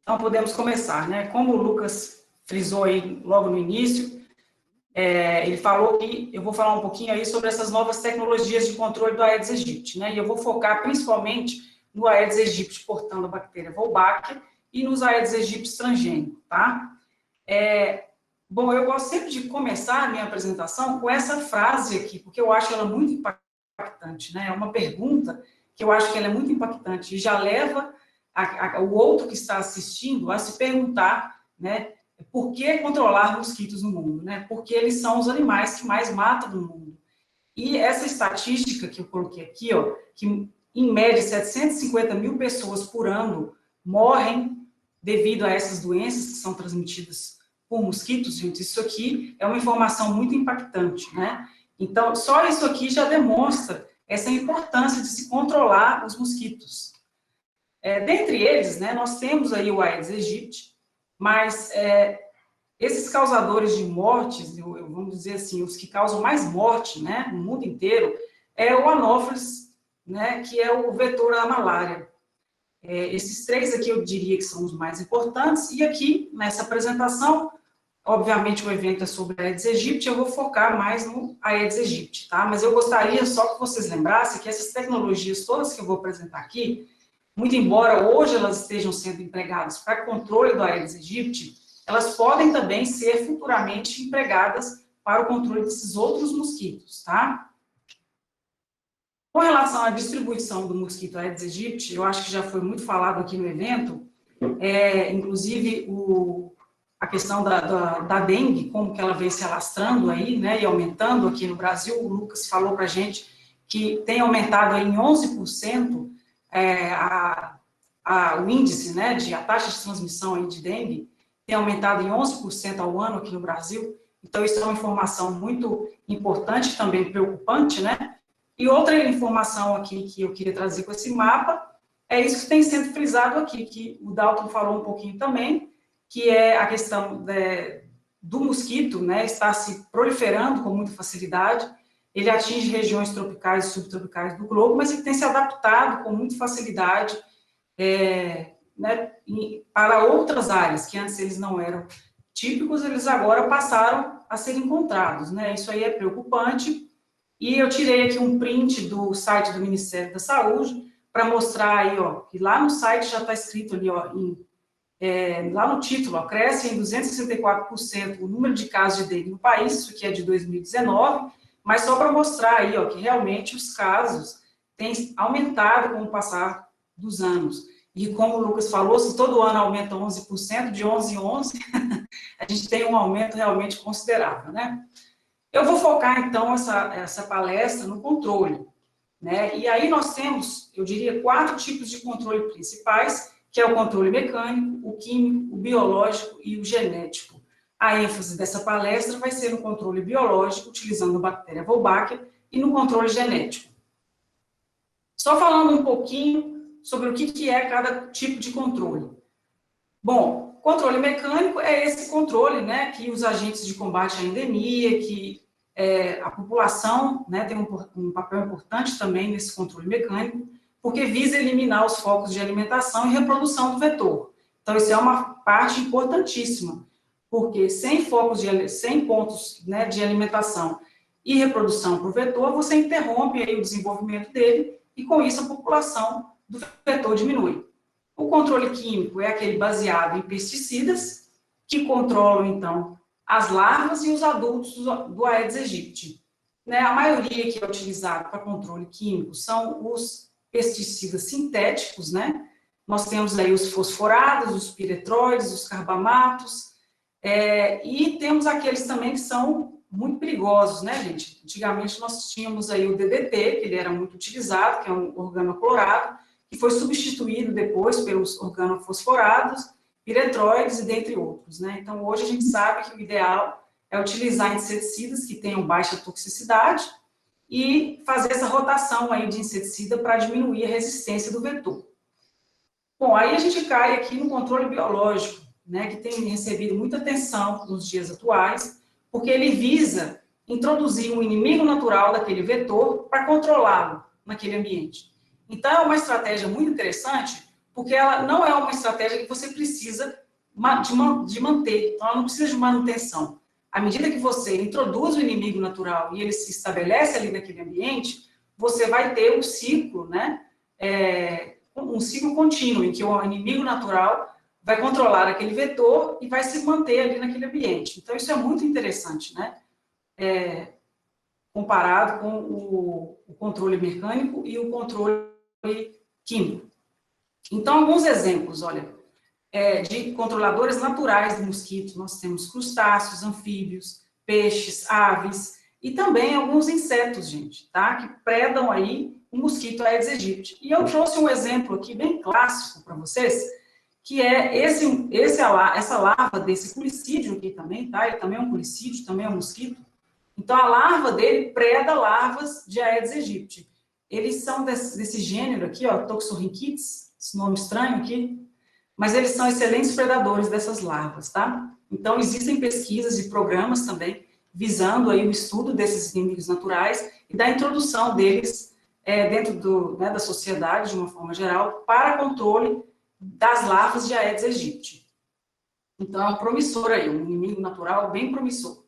Então, podemos começar, né? Como o Lucas frisou aí logo no início, ele falou que eu vou falar um pouquinho aí sobre essas novas tecnologias de controle do Aedes aegypti, né? E eu vou focar principalmente no Aedes aegypti portando a bactéria Wolbachia e nos Aedes aegypti transgênicos, tá? Bom, eu gosto sempre de começar a minha apresentação com essa frase aqui, porque eu acho ela muito impactante, né? É uma pergunta que eu acho que ela é muito impactante e já leva o outro que está assistindo a se perguntar, né, por que controlar mosquitos no mundo, né? Porque eles são os animais que mais matam no mundo. E essa estatística que eu coloquei aqui, ó, que em média 750 mil pessoas por ano morrem devido a essas doenças que são transmitidas por mosquitos, gente, isso aqui é uma informação muito impactante, né? Então, só isso aqui já demonstra essa importância de se controlar os mosquitos. Dentre eles, né, nós temos aí o Aedes aegypti, mas esses causadores de mortes, vamos dizer assim, os que causam mais morte, né, no mundo inteiro, é o Anopheles, né, que é o vetor da malária. Esses três aqui eu diria que são os mais importantes, e aqui, nessa apresentação, obviamente o evento é sobre Aedes aegypti, eu vou focar mais no Aedes aegypti, tá? Mas eu gostaria só que vocês lembrassem que essas tecnologias todas que eu vou apresentar aqui, muito embora hoje elas estejam sendo empregadas para controle do Aedes aegypti, elas podem também ser futuramente empregadas para o controle desses outros mosquitos, tá? Com relação à distribuição do mosquito Aedes aegypti, eu acho que já foi muito falado aqui no evento, inclusive a questão da dengue, como que ela vem se alastrando aí, né, e aumentando aqui no Brasil. O Lucas falou para a gente que tem aumentado aí em 11% o índice, né, a taxa de transmissão aí de dengue, tem aumentado em 11% ao ano aqui no Brasil. Então, isso é uma informação muito importante, também preocupante, né? E outra informação aqui que eu queria trazer com esse mapa é isso que tem sendo frisado aqui, que o Dalton falou um pouquinho também, que é a questão do mosquito, né, está se proliferando com muita facilidade. Ele atinge regiões tropicais e subtropicais do globo, mas ele tem se adaptado com muita facilidade né, para outras áreas, que antes eles não eram típicos, eles agora passaram a ser encontrados, né? Isso aí é preocupante. E eu tirei aqui um print do site do Ministério da Saúde para mostrar aí, ó, que lá no site já está escrito ali, ó, lá no título, ó, cresce em 264% o número de casos de dengue no país, isso aqui é de 2019, mas só para mostrar aí, ó, que realmente os casos têm aumentado com o passar dos anos. E como o Lucas falou, se todo ano aumenta 11%, de 11 em 11, a gente tem um aumento realmente considerável, né? Eu vou focar, então, essa palestra no controle, né? E aí nós temos, eu diria, 4 tipos de controle principais, que é o controle mecânico, o químico, o biológico e o genético. A ênfase dessa palestra vai ser no controle biológico, utilizando a bactéria Wolbachia, e no controle genético. Só falando um pouquinho sobre o que é cada tipo de controle. Bom, controle mecânico é esse controle, né, que os agentes de combate à endemia, que a população, né, tem um papel importante também nesse controle mecânico, porque visa eliminar os focos de alimentação e reprodução do vetor. Então, isso é uma parte importantíssima, porque sem pontos, né, de alimentação e reprodução para o vetor, você interrompe aí o desenvolvimento dele e, com isso, a população do vetor diminui. O controle químico é aquele baseado em pesticidas, que controlam, então, as larvas e os adultos do Aedes aegypti. Né, a maioria que é utilizado para controle químico são os pesticidas sintéticos, né? Nós temos aí os fosforados, os piretroides, os carbamatos, e temos aqueles também que são muito perigosos, né, gente? Antigamente nós tínhamos aí o DDT, que ele era muito utilizado, que é um organoclorado, que foi substituído depois pelos organofosforados, piretroides e dentre outros, né? Então, hoje a gente sabe que o ideal é utilizar inseticidas que tenham baixa toxicidade e fazer essa rotação aí de inseticida para diminuir a resistência do vetor. Bom, aí a gente cai aqui no controle biológico, né, que tem recebido muita atenção nos dias atuais, porque ele visa introduzir um inimigo natural daquele vetor para controlá-lo naquele ambiente. Então, é uma estratégia muito interessante, porque ela não é uma estratégia que você precisa de manter, então ela não precisa de manutenção. À medida que você introduz o inimigo natural e ele se estabelece ali naquele ambiente, você vai ter um ciclo, né? Um ciclo contínuo, em que o inimigo natural vai controlar aquele vetor e vai se manter ali naquele ambiente. Então, isso é muito interessante, né? Comparado com o controle mecânico e o controle químico. Então, alguns exemplos, olha, de controladores naturais do mosquito. Nós temos crustáceos, anfíbios, peixes, aves e também alguns insetos, gente, tá? Que predam aí o mosquito Aedes aegypti. E eu trouxe um exemplo aqui bem clássico para vocês, que é essa larva desse culicídio aqui também, tá? Ele também é um culicídio, também é um mosquito. Então, a larva dele preda larvas de Aedes aegypti. Eles são desse gênero aqui, ó, Toxorynchites, esse nome estranho aqui, mas eles são excelentes predadores dessas larvas, tá? Então, existem pesquisas e programas também visando aí o estudo desses inimigos naturais e da introdução deles dentro da sociedade, de uma forma geral, para controle das larvas de Aedes aegypti. Então, é um promissor aí, um inimigo natural bem promissor.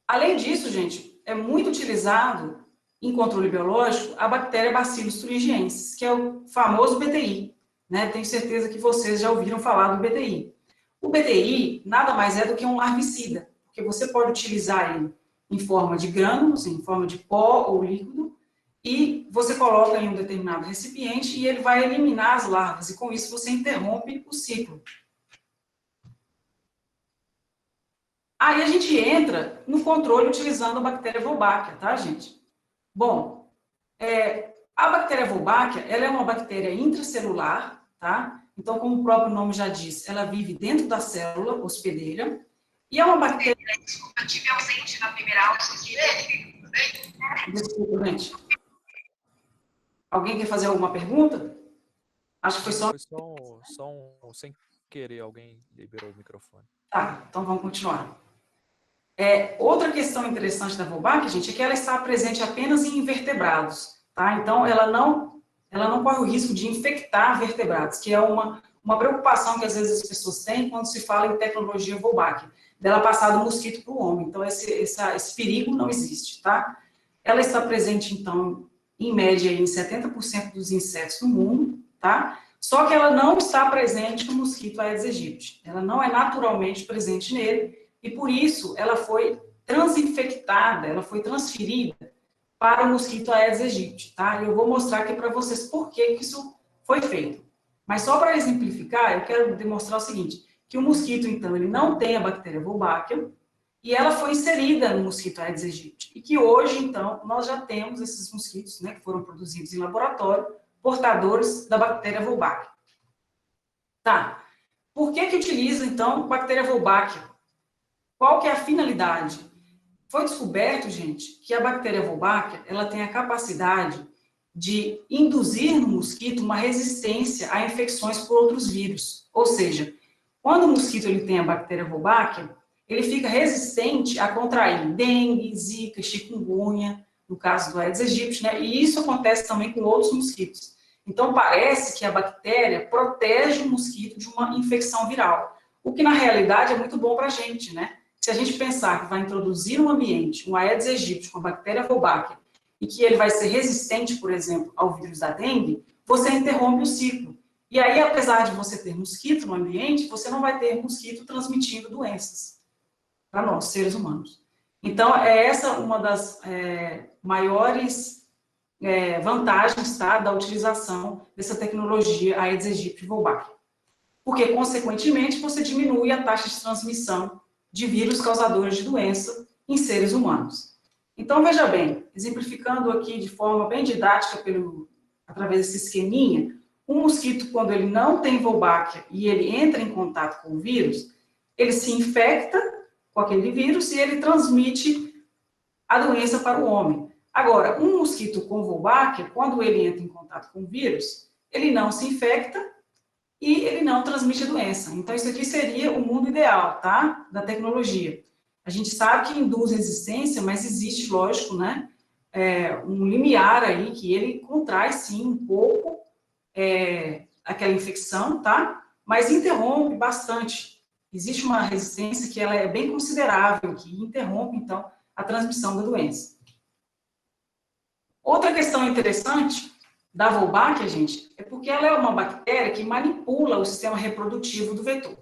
Além disso, gente, é muito utilizado em controle biológico a bactéria Bacillus thuringiensis, que é o famoso BTI, né? Tenho certeza que vocês já ouviram falar do BTI. O BTI nada mais é do que um larvicida, porque você pode utilizar ele em forma de grânulos, em forma de pó ou líquido, e você coloca em um determinado recipiente e ele vai eliminar as larvas, e com isso você interrompe o ciclo. Aí a gente entra no controle utilizando a bactéria Wolbachia, tá, gente? Bom, a bactéria Wolbachia, ela é uma bactéria intracelular, tá? Então, como o próprio nome já diz, ela vive dentro da célula hospedeira, e é uma bactéria... Desculpa, eu tive ausente na primeira aula, Desculpa, gente. Alguém quer fazer alguma pergunta? Acho que foi só... Foi só sem querer, alguém liberou o microfone. Tá, então vamos continuar. Outra questão interessante da Wolbachia, gente, é que ela está presente apenas em invertebrados, tá? Então, ela não corre o risco de infectar vertebrados, que é uma preocupação que às vezes as pessoas têm quando se fala em tecnologia Wolbachia, dela passar do mosquito para o homem. Então, esse perigo não existe, tá? Ela está presente, então, em média, em 70% dos insetos do mundo, tá? Só que ela não está presente no mosquito Aedes aegypti. Ela não é naturalmente presente nele, e por isso ela foi transinfectada, ela foi transferida para o mosquito Aedes aegypti, tá? Eu vou mostrar aqui para vocês por que isso foi feito. Mas só para exemplificar, eu quero demonstrar o seguinte, que o mosquito, então, ele não tem a bactéria Wolbachia, e ela foi inserida no mosquito Aedes aegypti, e que hoje, então, nós já temos esses mosquitos, né, que foram produzidos em laboratório, portadores da bactéria Wolbachia. Tá. Por que utiliza, então, bactéria Wolbachia? Qual que é a finalidade? Foi descoberto, gente, que a bactéria Wolbachia, ela tem a capacidade de induzir no mosquito uma resistência a infecções por outros vírus. Ou seja, quando o mosquito ele tem a bactéria Wolbachia, ele fica resistente a contrair dengue, zika, chikungunya, no caso do Aedes aegypti, né? E isso acontece também com outros mosquitos. Então, parece que a bactéria protege o mosquito de uma infecção viral, o que, na realidade, é muito bom para a gente, né? Se a gente pensar que vai introduzir no ambiente um Aedes aegypti com a bactéria Wolbachia e que ele vai ser resistente, por exemplo, ao vírus da dengue, você interrompe o ciclo. E aí, apesar de você ter mosquito no ambiente, você não vai ter mosquito transmitindo doenças para nós, seres humanos. Então, essa uma das maiores vantagens, tá, da utilização dessa tecnologia Aedes aegypti Wolbachia. Porque, consequentemente, você diminui a taxa de transmissão de vírus causadores de doença em seres humanos. Então, veja bem, exemplificando aqui de forma bem didática, através desse esqueminha, um mosquito, quando ele não tem Wolbachia e ele entra em contato com o vírus, ele se infecta com aquele vírus e ele transmite a doença para o homem. Agora, um mosquito com Wolbachia, quando ele entra em contato com o vírus, ele não se infecta e ele não transmite a doença. Então, isso aqui seria o mundo ideal, tá? Da tecnologia. A gente sabe que induz resistência, mas existe, lógico, né? um limiar aí que ele contrai, sim, um pouco aquela infecção, tá? Mas interrompe bastante. Existe uma resistência que ela é bem considerável, que interrompe, então, a transmissão da doença. Outra questão interessante da Wolbachia, gente, é porque ela é uma bactéria que manipula o sistema reprodutivo do vetor. O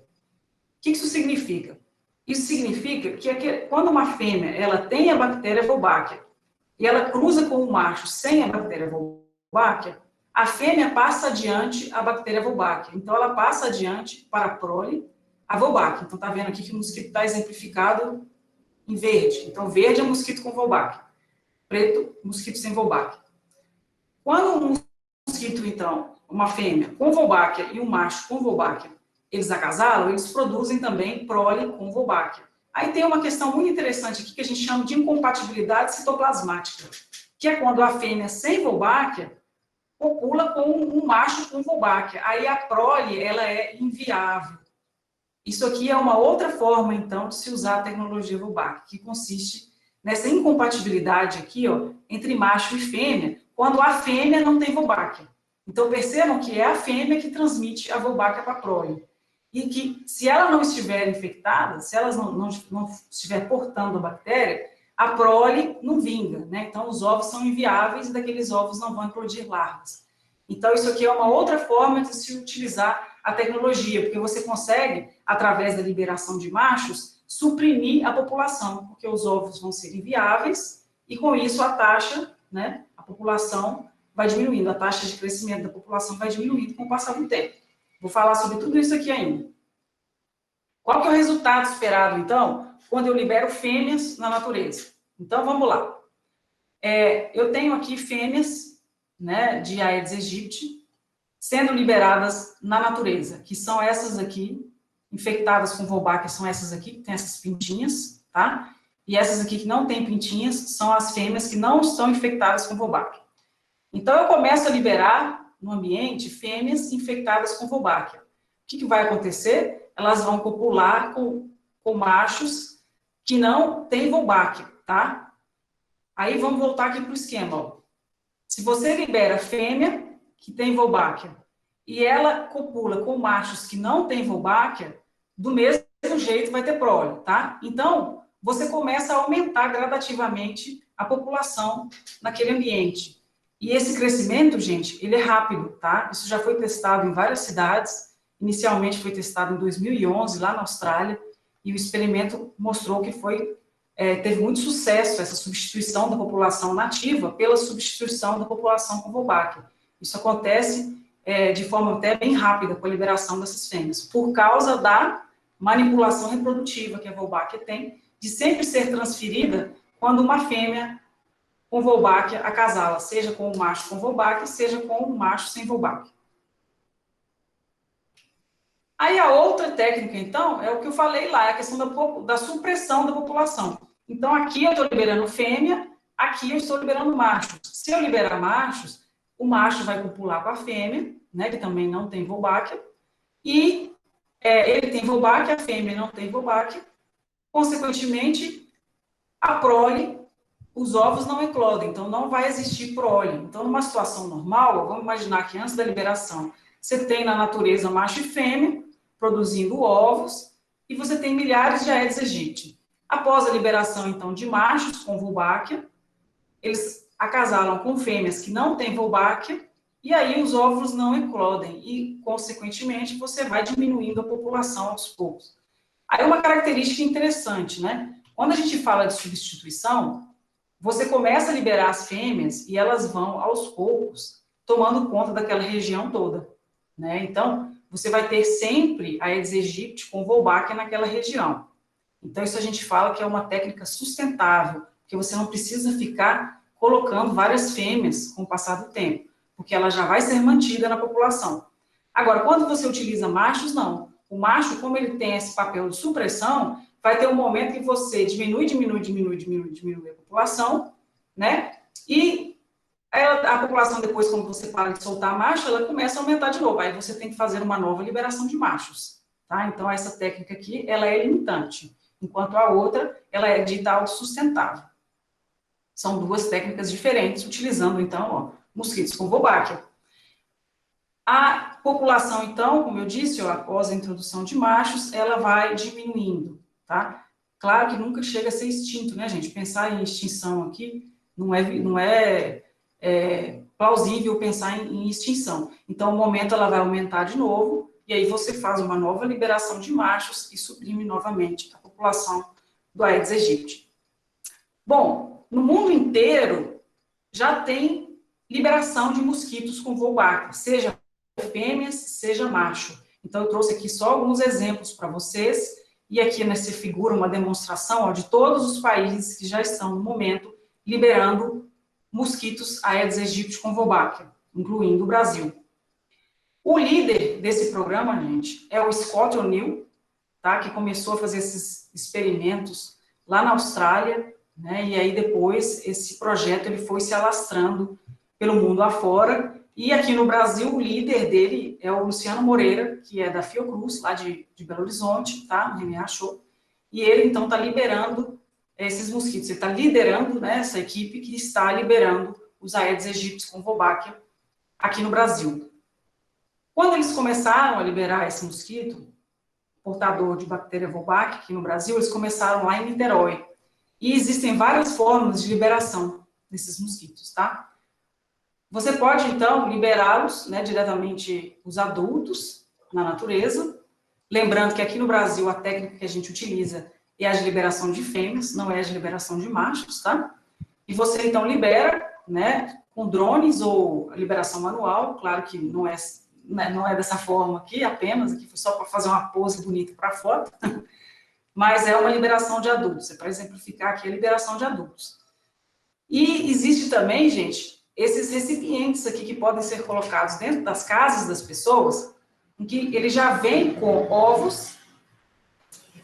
que isso significa? Isso significa que quando uma fêmea ela tem a bactéria Wolbachia e ela cruza com um macho sem a bactéria Wolbachia, a fêmea passa adiante a bactéria Wolbachia. Então, ela passa adiante para a prole a Wolbachia. Então, está vendo aqui que o mosquito está exemplificado em verde. Então, verde é mosquito com Wolbachia. Preto, mosquito sem Wolbachia. Quando um mosquito, então, uma fêmea com Wolbachia e um macho com Wolbachia, eles acasalam, eles produzem também prole com Wolbachia. Aí tem uma questão muito interessante aqui que a gente chama de incompatibilidade citoplasmática, que é quando a fêmea sem Wolbachia copula com um macho com Wolbachia. Aí a prole, ela é inviável. Isso aqui é uma outra forma, então, de se usar a tecnologia Wolbachia, que consiste nessa incompatibilidade aqui, ó, entre macho e fêmea, quando a fêmea não tem Wolbachia. Então, percebam que é a fêmea que transmite a Wolbachia para a prole. E que, se ela não estiver infectada, se ela não estiver portando a bactéria, a prole não vinga, né? Então, os ovos são inviáveis e daqueles ovos não vão eclodir larvas. Então, isso aqui é uma outra forma de se utilizar a tecnologia, porque você consegue, através da liberação de machos, suprimir a população, porque os ovos vão ser inviáveis e, com isso, a taxa, né, a população vai diminuindo, a taxa de crescimento da população vai diminuindo com o passar do tempo. Vou falar sobre tudo isso aqui ainda. Qual que é o resultado esperado, então, quando eu libero fêmeas na natureza? Então, vamos lá. Eu tenho aqui fêmeas, né, de Aedes aegypti, sendo liberadas na natureza, que são essas aqui, infectadas com Wolbachia, são essas aqui, que tem essas pintinhas, tá? E essas aqui que não têm pintinhas, são as fêmeas que não são infectadas com Wolbachia. Então, eu começo a liberar no ambiente fêmeas infectadas com Wolbachia. O que vai acontecer? Elas vão copular com machos que não têm Wolbachia, tá? Aí, vamos voltar aqui para o esquema, ó. Se você libera fêmea que tem Wolbachia e ela copula com machos que não têm Wolbachia, do mesmo jeito vai ter prole, tá? Então, você começa a aumentar gradativamente a população naquele ambiente. E esse crescimento, gente, ele é rápido, tá? Isso já foi testado em várias cidades. Inicialmente foi testado em 2011, lá na Austrália, e o experimento mostrou que teve muito sucesso essa substituição da população nativa pela substituição da população com Wolbachia. Isso acontece de forma até bem rápida com a liberação dessas fêmeas, por causa da manipulação reprodutiva que a Wolbachia tem, de sempre ser transferida quando uma fêmea com Wolbachia acasala, seja com o macho com Wolbachia, seja com o macho sem Wolbachia. Aí a outra técnica, então, é o que eu falei lá, é a questão da supressão da população. Então, aqui eu estou liberando fêmea, aqui eu estou liberando machos. Se eu liberar machos, o macho vai copular com a fêmea, né, que também não tem Wolbachia, e ele tem Wolbachia, a fêmea não tem Wolbachia, consequentemente, a prole, os ovos não eclodem, então não vai existir prole. Então, numa situação normal, vamos imaginar que antes da liberação, você tem na natureza macho e fêmea, produzindo ovos, e você tem milhares de Aedes aegypti. Após a liberação, então, de machos com Wolbachia, eles acasalam com fêmeas que não têm Wolbachia, e aí os ovos não eclodem, e, consequentemente, você vai diminuindo a população aos poucos. Aí uma característica interessante, né? Quando a gente fala de substituição, você começa a liberar as fêmeas e elas vão, aos poucos, tomando conta daquela região toda, né? Então, você vai ter sempre a Aedes aegypti com Wolbachia naquela região. Então, isso a gente fala que é uma técnica sustentável, porque você não precisa ficar colocando várias fêmeas com o passar do tempo, porque ela já vai ser mantida na população. Agora, quando você utiliza machos, não. O macho, como ele tem esse papel de supressão, vai ter um momento que você diminui a população, né? E a população, depois, quando você para de soltar macho, ela começa a aumentar de novo. Aí você tem que fazer uma nova liberação de machos, tá? Então, essa técnica aqui, ela é limitante, enquanto a outra, ela é dita autossustentável. São duas técnicas diferentes, utilizando, então, ó, mosquitos com Wolbachia. A população, então, como eu disse, ó, após a introdução de machos, ela vai diminuindo, tá? Claro que nunca chega a ser extinto, né, gente? Pensar em extinção aqui não é plausível pensar em extinção. Então, o momento ela vai aumentar de novo, e aí você faz uma nova liberação de machos e suprime novamente a população do Aedes aegypti. Bom, no mundo inteiro já tem liberação de mosquitos com Wolbachia, seja fêmeas, seja macho. Então, eu trouxe aqui só alguns exemplos para vocês, e aqui nessa figura uma demonstração ó, de todos os países que já estão, no momento, liberando mosquitos Aedes aegypti com Wolbachia, incluindo o Brasil. O líder desse programa, gente, é o Scott O'Neill, tá, que começou a fazer esses experimentos lá na Austrália, né, e aí depois esse projeto ele foi se alastrando pelo mundo afora, e aqui no Brasil o líder dele é o Luciano Moreira, que é da Fiocruz, lá de Belo Horizonte, tá, no Reniachô, e ele então está liberando esses mosquitos, ele está liderando, né, essa equipe que está liberando os Aedes aegypti com Wolbachia aqui no Brasil. Quando eles começaram a liberar esse mosquito, portador de bactéria Wolbachia aqui no Brasil, eles começaram lá em Niterói. E existem várias formas de liberação desses mosquitos, tá? Você pode, então, liberá-los, né, diretamente os adultos na natureza. Lembrando que aqui no Brasil a técnica que a gente utiliza é a de liberação de fêmeas, não é a de liberação de machos, tá? E você, então, libera, né, com drones ou liberação manual, claro que não é dessa forma aqui apenas, aqui foi só para fazer uma pose bonita para a foto, mas é uma liberação de adultos, é para exemplificar aqui a liberação de adultos. E existe também, gente, esses recipientes aqui que podem ser colocados dentro das casas das pessoas, em que ele já vem com ovos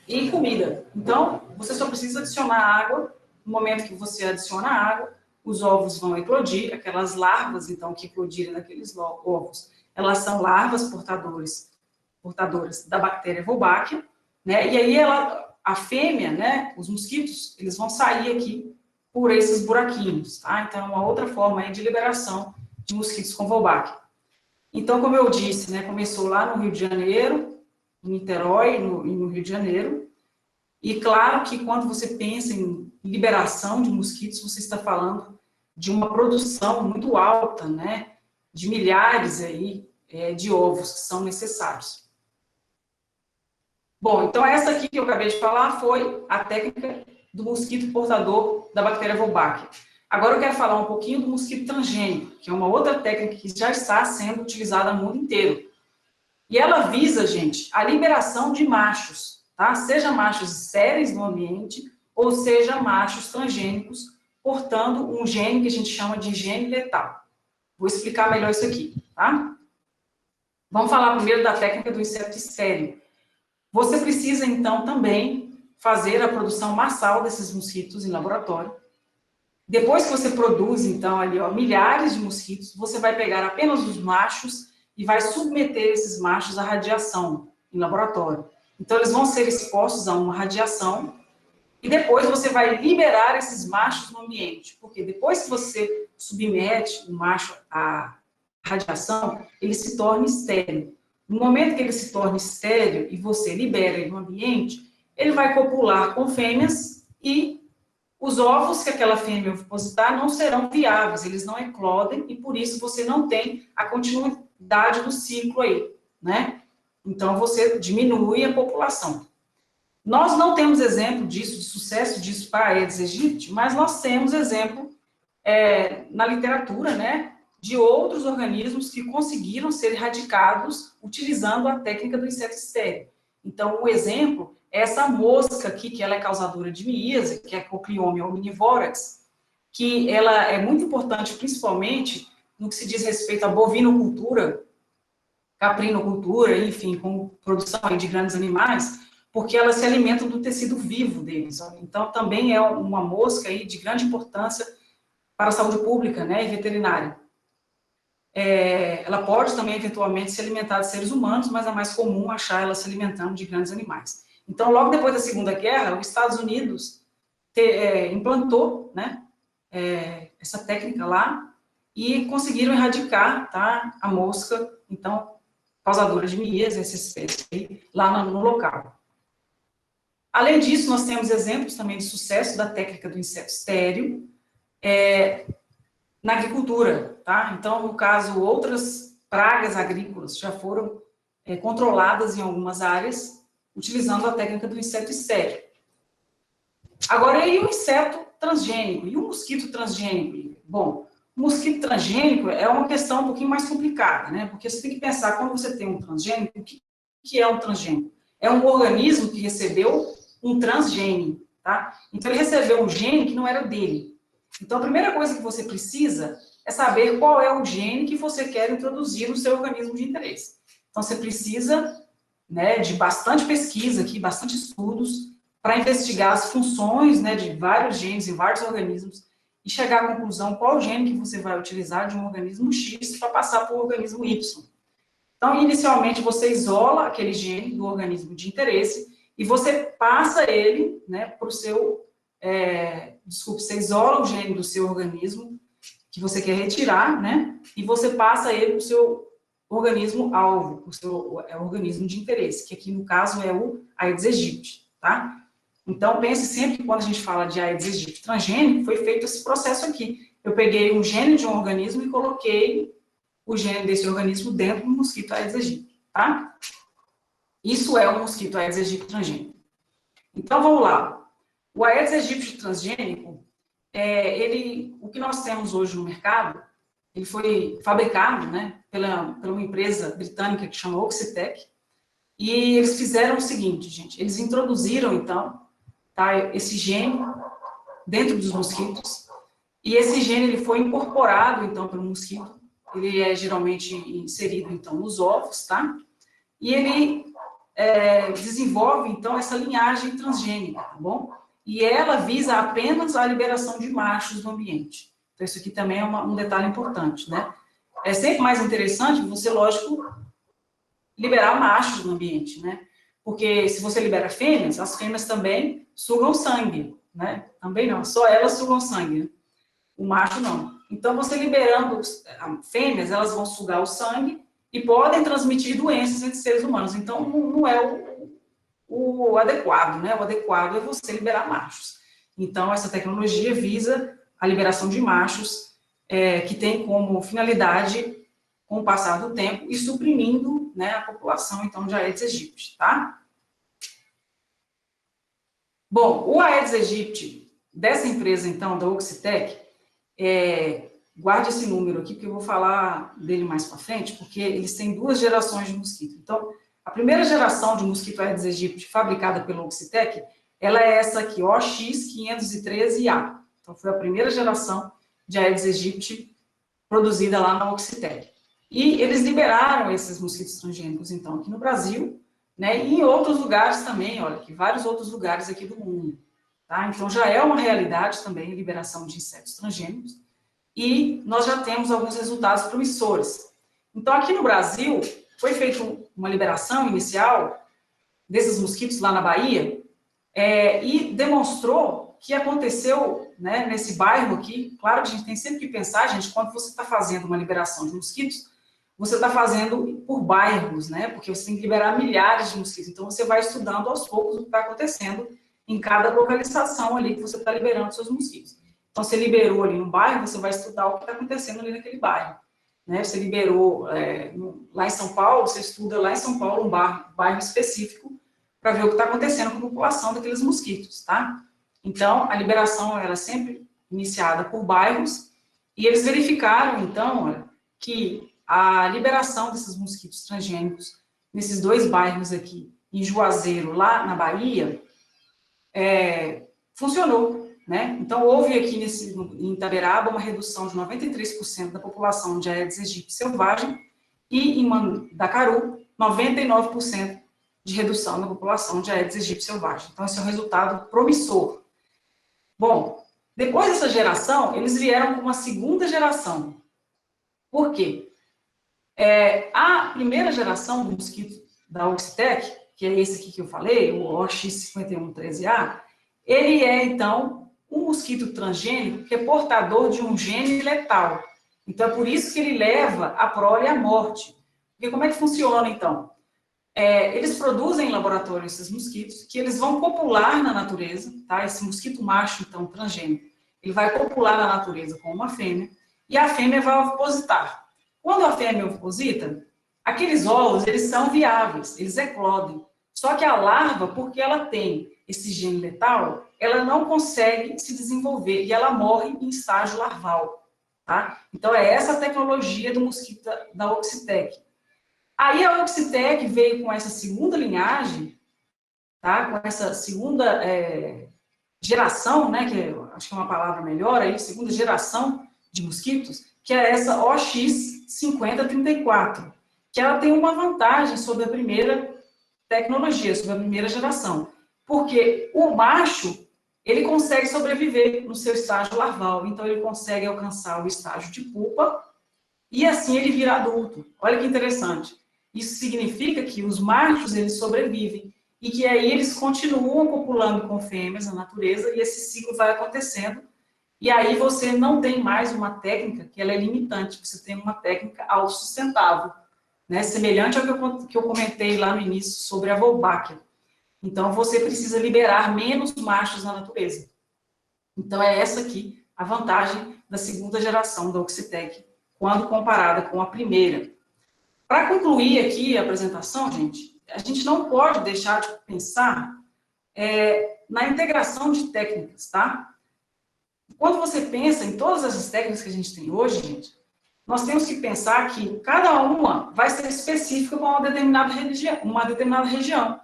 e comida. Então, você só precisa adicionar água. No momento que você adiciona água, os ovos vão eclodir, aquelas larvas, então, que eclodirem naqueles ovos, elas são larvas portadoras da bactéria Wolbachia, né? E aí a fêmea, né, os mosquitos, eles vão sair aqui por esses buraquinhos, tá? Então, é uma outra forma aí de liberação de mosquitos com Wolbachia. Então, como eu disse, né, começou lá no Rio de Janeiro, em Niterói e no Rio de Janeiro. E claro que quando você pensa em liberação de mosquitos, você está falando de uma produção muito alta, né, de milhares aí de ovos que são necessários. Bom, então essa aqui que eu acabei de falar foi a técnica do mosquito portador da bactéria Wolbachia. Agora eu quero falar um pouquinho do mosquito transgênico, que é uma outra técnica que já está sendo utilizada no mundo inteiro. E ela visa, gente, a liberação de machos, tá? Seja machos estéreis no ambiente, ou seja machos transgênicos, portando um gene que a gente chama de gene letal. Vou explicar melhor isso aqui, tá? Vamos falar primeiro da técnica do inseto estéril. Você precisa, então, também fazer a produção massal desses mosquitos em laboratório. Depois que você produz, então, ali, ó, milhares de mosquitos, você vai pegar apenas os machos e vai submeter esses machos à radiação em laboratório. Então, eles vão ser expostos a uma radiação e depois você vai liberar esses machos no ambiente. Porque depois que você submete o macho à radiação, ele se torna estéril. No momento que ele se torna estéril e você libera ele no ambiente, ele vai copular com fêmeas e os ovos que aquela fêmea depositar não serão viáveis, eles não eclodem e por isso você não tem a continuidade do ciclo aí, né? Então você diminui a população. Nós não temos exemplo disso, de sucesso disso para Aedes aegypti, mas nós temos exemplo na literatura, né, de outros organismos que conseguiram ser erradicados utilizando a técnica do inseto estéril. Então, um exemplo é essa mosca aqui, que ela é causadora de miíase, que é a Cocliomia omnivorax, que ela é muito importante, principalmente no que se diz respeito à bovinocultura, caprinocultura, enfim, com produção de grandes animais, porque elas se alimentam do tecido vivo deles. Então, também é uma mosca aí de grande importância para a saúde pública, né, e veterinária. Ela pode também, eventualmente, se alimentar de seres humanos, mas é mais comum achar ela se alimentando de grandes animais. Então, logo depois da Segunda Guerra, os Estados Unidos implantou, né, essa técnica lá e conseguiram erradicar, tá, a mosca, então, causadora de mias, essa espécie aí, lá no local. Além disso, nós temos exemplos também de sucesso da técnica do inseto estéreo na agricultura, tá? Então, no caso, outras pragas agrícolas já foram controladas em algumas áreas utilizando a técnica do inseto estéreo. Agora, e o inseto transgênico? E o mosquito transgênico? Bom, o mosquito transgênico é uma questão um pouquinho mais complicada, né? Porque você tem que pensar, quando você tem um transgênico, o que é um transgênico? É um organismo que recebeu um transgene, tá? Então, ele recebeu um gene que não era dele. Então, a primeira coisa que você precisa é saber qual é o gene que você quer introduzir no seu organismo de interesse. Então, você precisa, né, de bastante pesquisa aqui, bastante estudos, para investigar as funções, né, de vários genes em vários organismos e chegar à conclusão qual gene que você vai utilizar de um organismo X para passar para o organismo Y. Então, inicialmente, você isola aquele gene do organismo de interesse e você passa ele, né, para o seu... você isola o gene do seu organismo que você quer retirar, né, e você passa ele para o seu organismo-alvo, o seu organismo de interesse, que aqui, no caso, é o Aedes aegypti, tá? Então, pense sempre que quando a gente fala de Aedes aegypti transgênico, foi feito esse processo aqui. Eu peguei um gene de um organismo e coloquei o gene desse organismo dentro do mosquito Aedes aegypti, tá? Isso é um mosquito Aedes aegypti transgênico. Então, vamos lá. O Aedes aegypti transgênico, o que nós temos hoje no mercado, ele foi fabricado, né, pela uma empresa britânica que chama Oxitec, e eles fizeram o seguinte, gente, eles introduziram, então, tá, esse gene dentro dos mosquitos, e esse gene ele foi incorporado, então, pelo mosquito, ele é geralmente inserido, então, nos ovos, tá? E ele desenvolve, então, essa linhagem transgênica, tá bom? E ela visa apenas a liberação de machos no ambiente. Então, isso aqui também é um detalhe importante, né? É sempre mais interessante você, lógico, liberar machos no ambiente, né? Porque se você libera fêmeas, as fêmeas também sugam sangue, né? Também não, só elas sugam sangue, né? O macho não. Então, você liberando fêmeas, elas vão sugar o sangue e podem transmitir doenças entre seres humanos. Então, não é o adequado, né? O adequado é você liberar machos. Então, essa tecnologia visa a liberação de machos, que tem como finalidade, com o passar do tempo, e suprimindo, né, a população, então, de Aedes aegypti, tá? Bom, o Aedes aegypti, dessa empresa, então, da Oxitec, guarde esse número aqui, porque eu vou falar dele mais para frente, porque eles têm 2 gerações de mosquito. Então, a primeira geração de mosquito Aedes aegypti fabricada pela Oxitec, ela é essa aqui, OX513A. Então, foi a primeira geração de Aedes aegypti produzida lá na Oxitec. E eles liberaram esses mosquitos transgênicos, então, aqui no Brasil, né, e em outros lugares também, olha, que vários outros lugares aqui do mundo. Tá? Então, já é uma realidade também a liberação de insetos transgênicos, e nós já temos alguns resultados promissores. Então, aqui no Brasil, foi feita uma liberação inicial desses mosquitos lá na Bahia, e demonstrou que aconteceu, né, nesse bairro aqui. Claro que a gente tem sempre que pensar, gente, quando você está fazendo uma liberação de mosquitos, você está fazendo por bairros, né, porque você tem que liberar milhares de mosquitos. Então, você vai estudando aos poucos o que está acontecendo em cada localização ali que você está liberando seus mosquitos. Então, você liberou ali no bairro, você vai estudar o que está acontecendo ali naquele bairro. Né? Você liberou lá em São Paulo, você estuda lá em São Paulo um bairro específico para ver o que está acontecendo com a população daqueles mosquitos, tá? Então, a liberação era sempre iniciada por bairros, e eles verificaram, então, que a liberação desses mosquitos transgênicos nesses 2 bairros aqui, em Juazeiro, lá na Bahia, funcionou. Né? Então, houve aqui em Itaberaba uma redução de 93% da população de Aedes aegypti selvagem, e em Mandacaru, 99% de redução da população de Aedes aegypti selvagem. Então, esse é um resultado promissor. Bom, depois dessa geração, eles vieram com uma segunda geração. Por quê? A primeira geração do mosquito da Oxitec, que é esse aqui que eu falei, o OX5113A, ele é, então, um mosquito transgênico que é portador de um gene letal. Então, é por isso que ele leva a prole à morte. Porque como é que funciona, então? Eles produzem em laboratório esses mosquitos, que eles vão copular na natureza, tá? Esse mosquito macho, então, transgênico, ele vai copular na natureza com uma fêmea, e a fêmea vai ovipositar. Quando a fêmea oviposita, aqueles ovos, eles são viáveis, eles eclodem. Só que a larva, porque ela tem esse gene letal, ela não consegue se desenvolver, e ela morre em estágio larval, tá? Então, é essa a tecnologia do mosquito da Oxitec. Aí a Oxitec veio com essa segunda linhagem, tá? Com essa segunda geração, né? Que acho que é uma palavra melhor aí, segunda geração de mosquitos, que é essa OX5034, que ela tem uma vantagem sobre a primeira tecnologia, sobre a primeira geração, porque o macho, ele consegue sobreviver no seu estágio larval, então ele consegue alcançar o estágio de pupa, e assim ele vira adulto. Olha que interessante. Isso significa que os machos, eles sobrevivem, e que aí eles continuam copulando com fêmeas na natureza, e esse ciclo vai acontecendo, e aí você não tem mais uma técnica que ela é limitante, você tem uma técnica autossustentável, né? Semelhante ao que eu comentei lá no início sobre a Wolbachia. Então, você precisa liberar menos machos na natureza. Então, é essa aqui a vantagem da segunda geração da Oxitec, quando comparada com a primeira. Para concluir aqui a apresentação, a gente não pode deixar de pensar na integração de técnicas, tá? Quando você pensa em todas essas técnicas que a gente tem hoje, nós temos que pensar que cada uma vai ser específica para uma determinada região,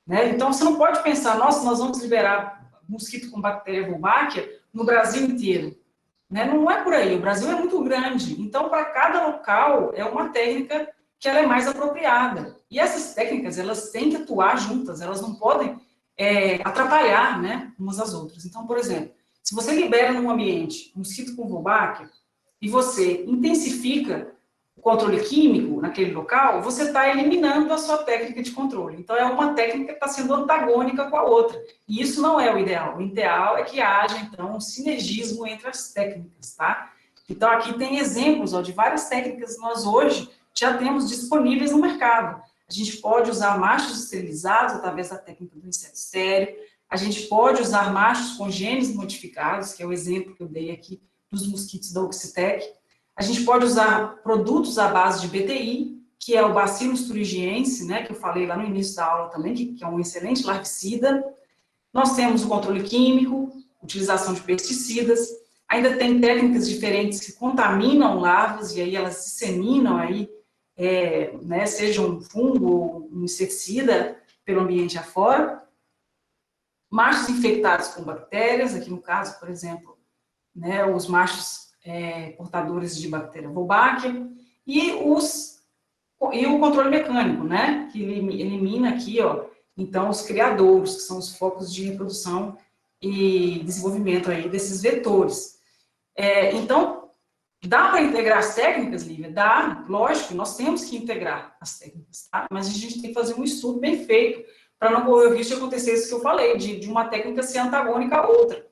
né? Então, você não pode pensar, nossa, nós vamos liberar mosquito com bactéria Wolbachia no Brasil inteiro. Né? Não é por aí, o Brasil é muito grande, então, para cada local, é uma técnica que ela é mais apropriada. E essas técnicas, elas têm que atuar juntas, elas não podem atrapalhar, né, umas às outras. Então, por exemplo, se você libera num ambiente mosquito com Wolbachia e você intensifica o controle químico naquele local, você está eliminando a sua técnica de controle. Então, é uma técnica que está sendo antagônica com a outra. E isso não é o ideal. O ideal é que haja, então, um sinergismo entre as técnicas, tá? Então, aqui tem exemplos de várias técnicas que nós hoje já temos disponíveis no mercado. A gente pode usar machos esterilizados através da técnica do inseto estéreo. A gente pode usar machos com genes modificados, que é o exemplo que eu dei aqui dos mosquitos da Oxitec. A gente pode usar produtos à base de BTI, que é o Bacillus thuringiense, né, que eu falei lá no início da aula também, que é um excelente larvicida. Nós temos o controle químico, utilização de pesticidas. Ainda tem técnicas diferentes que contaminam larvas, e aí elas disseminam aí, né, seja um fungo ou um inseticida pelo ambiente afora. Machos infectados com bactérias, aqui no caso, por exemplo, né, os machos portadores de bactéria Wolbachia, e o controle mecânico, né, que elimina aqui, então, os criadouros, que são os focos de reprodução e desenvolvimento aí desses vetores. Então, dá para integrar as técnicas, Lívia? Dá, lógico, nós temos que integrar as técnicas, tá? Mas a gente tem que fazer um estudo bem feito, para não correr o risco de acontecer isso que eu falei, de uma técnica ser antagônica à outra.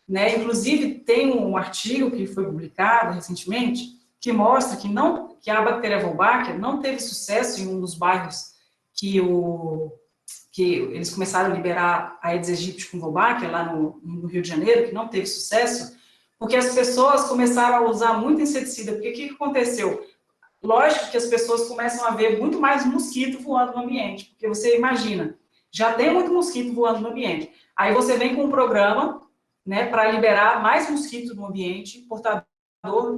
Né? Inclusive, tem um artigo que foi publicado recentemente que mostra que a bactéria Wolbachia não teve sucesso em um dos bairros que eles começaram a liberar a Aedes aegypti com Wolbachia, lá no Rio de Janeiro, que não teve sucesso, porque as pessoas começaram a usar muito inseticida. Porque o que aconteceu? Lógico que as pessoas começam a ver muito mais mosquito voando no ambiente, porque você imagina, já tem muito mosquito voando no ambiente. Aí você vem com um programa, né, para liberar mais mosquitos no ambiente portador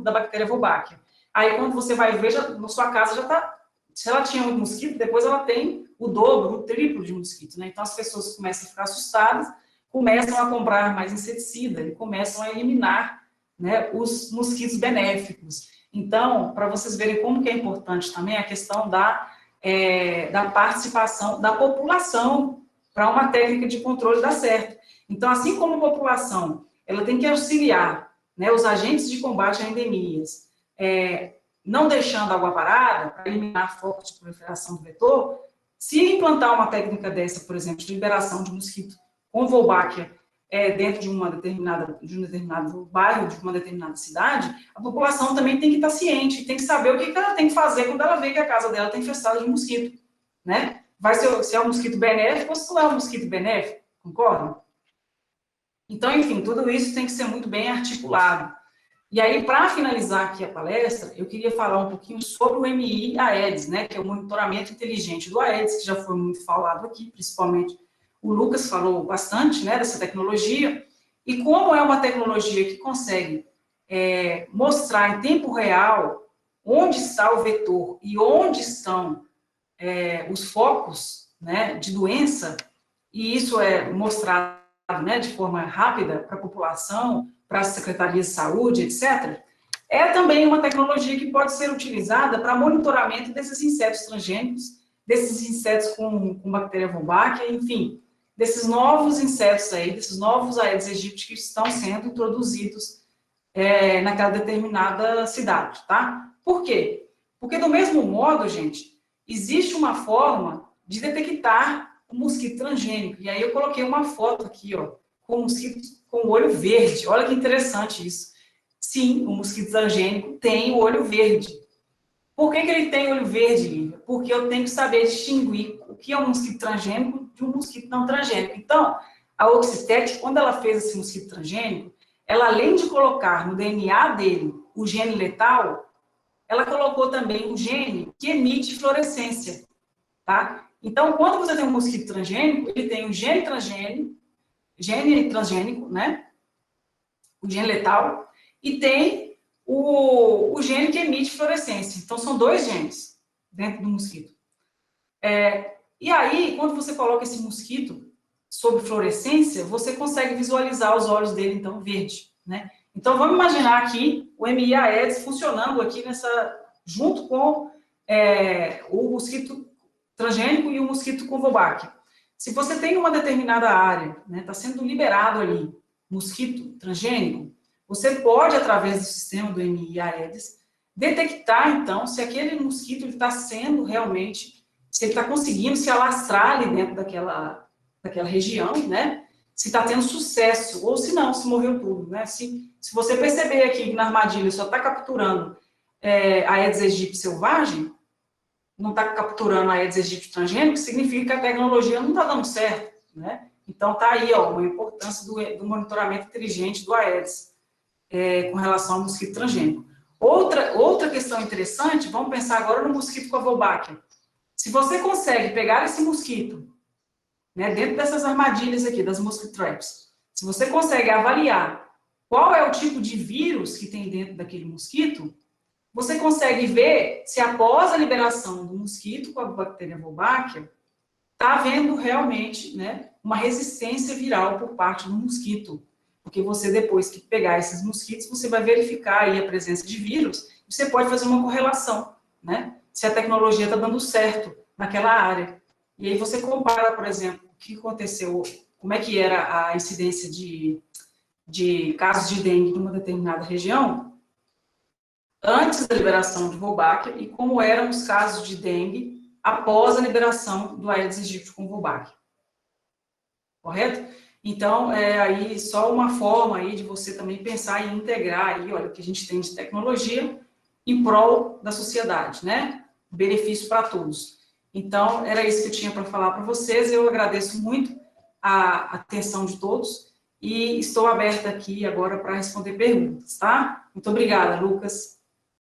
da bactéria Wolbachia. Aí, quando você vai ver, na sua casa já está... Se ela tinha muito mosquito, depois ela tem o dobro, o triplo de mosquito, né? Então, as pessoas começam a ficar assustadas, começam a comprar mais inseticida e começam a eliminar, né, os mosquitos benéficos. Então, para vocês verem como que é importante também a questão da participação da população para uma técnica de controle dar certo. Então, assim como a população, ela tem que auxiliar, né, os agentes de combate a endemias, não deixando água parada para eliminar focos de proliferação do vetor, se implantar uma técnica dessa, por exemplo, de liberação de mosquito com Wolbachia dentro de um determinado bairro, de uma determinada cidade, a população também tem que estar ciente, tem que saber o que ela tem que fazer quando ela vê que a casa dela está infestada de mosquito, né? Vai ser se é um mosquito benéfico ou se não é um mosquito benéfico, concorda? Então, enfim, tudo isso tem que ser muito bem articulado. E aí, para finalizar aqui a palestra, eu queria falar um pouquinho sobre o MI-Aedes, né, que é o monitoramento inteligente do Aedes, que já foi muito falado aqui, principalmente o Lucas falou bastante, né, dessa tecnologia, e como é uma tecnologia que consegue mostrar em tempo real onde está o vetor e onde estão os focos, né, de doença, e isso é mostrado, né, de forma rápida para a população, para as secretarias de saúde, etc., é também uma tecnologia que pode ser utilizada para monitoramento desses insetos transgênicos, desses insetos com bactéria Wolbachia, enfim, desses novos insetos aí, desses novos Aedes aegypti que estão sendo introduzidos naquela determinada cidade, tá? Por quê? Porque do mesmo modo, gente, existe uma forma de detectar o mosquito transgênico. E aí eu coloquei uma foto aqui, ó, com o mosquito com o olho verde. Olha que interessante isso. Sim, o mosquito transgênico tem o olho verde. Por que ele tem olho verde, Lívia? Porque eu tenho que saber distinguir o que é um mosquito transgênico de um mosquito não transgênico. Então, a Oxitec, quando ela fez esse mosquito transgênico, ela, além de colocar no DNA dele o gene letal, ela colocou também o gene que emite fluorescência, tá? Então, quando você tem um mosquito transgênico, ele tem o gene transgênico, né? O gene letal, e tem o gene que emite fluorescência. Então, são dois genes dentro do mosquito. E aí, quando você coloca esse mosquito sob fluorescência, você consegue visualizar os olhos dele, então, verde, né? Então, vamos imaginar aqui o MI Aedes funcionando aqui junto com o mosquito transgênico e o mosquito com Wolbachia. Se você tem uma determinada área, né, está sendo liberado ali mosquito transgênico, você pode, através do sistema do MI Aedes, detectar, então, se aquele mosquito está sendo realmente, se ele está conseguindo se alastrar ali dentro daquela região, né? Se está tendo sucesso, ou se não, se morreu tudo, né? Se você perceber aqui que na armadilha só está capturando Aedes aegypti selvagem, não está capturando Aedes aegypti transgênico, significa que a tecnologia não está dando certo, né? Então, está aí, ó, uma importância do monitoramento inteligente do Aedes com relação ao mosquito transgênico. Outra questão interessante, vamos pensar agora no mosquito com a Wolbachia. Se você consegue pegar esse mosquito, né, dentro dessas armadilhas aqui, das mosquito traps, se você consegue avaliar qual é o tipo de vírus que tem dentro daquele mosquito, você consegue ver se após a liberação do mosquito com a bactéria Wolbachia, está havendo realmente, né, uma resistência viral por parte do mosquito. Porque você, depois que pegar esses mosquitos, você vai verificar aí a presença de vírus, e você pode fazer uma correlação, né, se a tecnologia está dando certo naquela área. E aí você compara, por exemplo, o que aconteceu, como é que era a incidência de casos de dengue em uma determinada região, antes da liberação de Wolbachia, e como eram os casos de dengue após a liberação do Aedes aegypti com Wolbachia. Correto? Então, aí só uma forma aí de você também pensar em integrar aí, olha, o que a gente tem de tecnologia em prol da sociedade, né? Benefício para todos. Então, era isso que eu tinha para falar para vocês. Eu agradeço muito a atenção de todos e estou aberta aqui agora para responder perguntas, tá? Muito obrigada, Lucas.